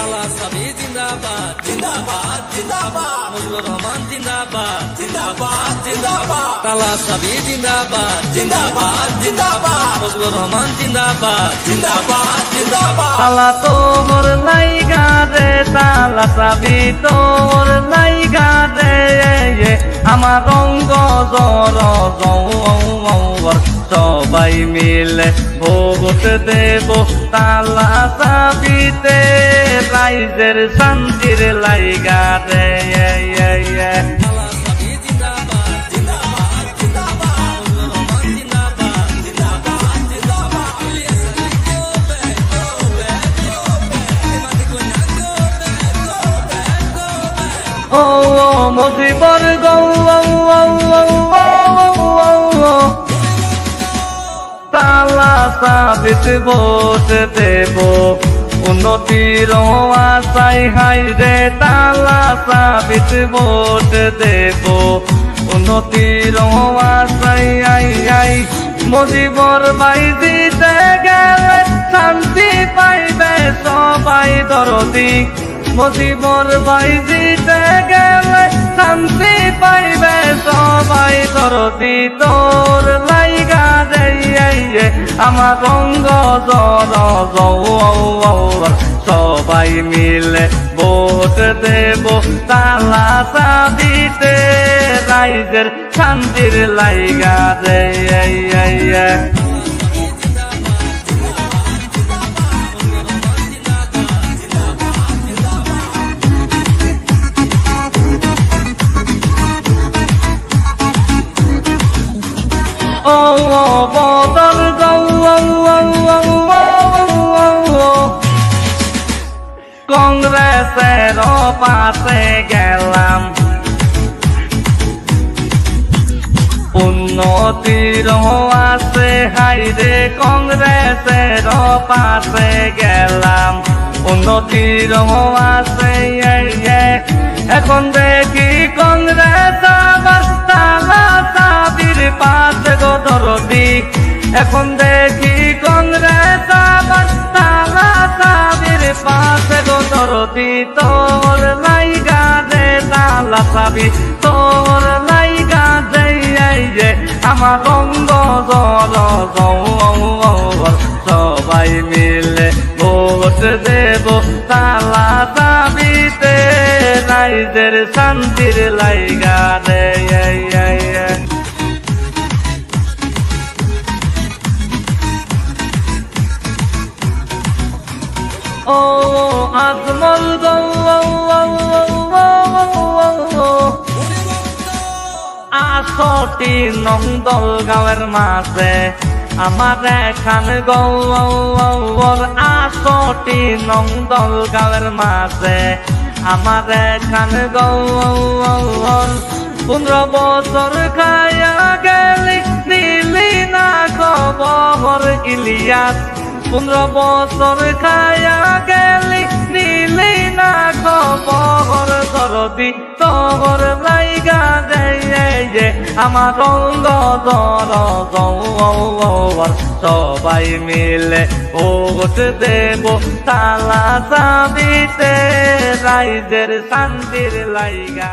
তালা সাবি জিন্দাবাদ জিন্দাবাদ জিন্দাবাদ মুজিবুর রহমান জিন্দাবাদ জিন্দাবাদ জিন্দাবাদ তালা সাবি জিন্দাবাদ জিন্দাবাদ জিন্দাবাদ মুজিবুর রহমান জিন্দাবাদ জিন্দাবাদ জিন্দাবাদ তালা তোর লাইগা রে তালা সাবি তোর লাইগা রে আমার রঙ্গ জর জৌর সবাই মিলে ভোট দেব তালা সাবিতে রাইজের শান্তির লাইগা রে তালা সাবি জিন্দাবাদ জিন্দাবাদ জিন্দাবাদ মুজিবুর রহমান জিন্দাবাদ জিন্দাবাদ জিন্দাবাদ ও মুজিবর গৌ তালা সাবিত ভোট দেব উন্নতির আশাই হাই রে তালা সাবিত ভোট দেব উন্নতির আশাই আই আই মুজিবর ভাই জিতে গেলে শান্তি পাইবে সবাই দরদি মুজিবর ভাই জিতে গেলে শান্তি পাইবে সবাই দরদি তোর লাইগা রে আমার রঙ্গ জর জৌর সবাই মিলে ভোট দেব তালা সাবিতে রাইজের শান্তির লাইগা রে ও বদল কংগ্রেসের পাশে গেলাম উন্নতির আছে হাইরে কংগ্রেসের পাশে গেলাম উন্নতির আছে এখন দেখি কংগ্রেস আবার তালা সাবির পাশে গো দরদি এখন দেখি কংগ্রেস আবার তালা সাবির পাশে গো দরদি তোর লাইগা রে তালা সাবি তোর লাইগা রে আমার রঙ্গ জল সবাই মিলে ভোট দেব তালা সাবিতে রাইজের শান্তির লাইগা রে ও আজমল আশটি নন্দল গাঁয়ের মাঝে আমার এখান গৌর আশটি নন্দল গাঁয়ের মাঝে আমার এখান গৌর 15 বছর খায়া গেলি দিলি না খবর ইলিয়াস 15 বছর খায়া গেলি দিলি না খবর দরদি তোর লাইগা রে আমার রঙ্গ জর জৌর সবাই মিলে ভোট দেব তালা সাবিতে রাইজের শান্তির লাইগা।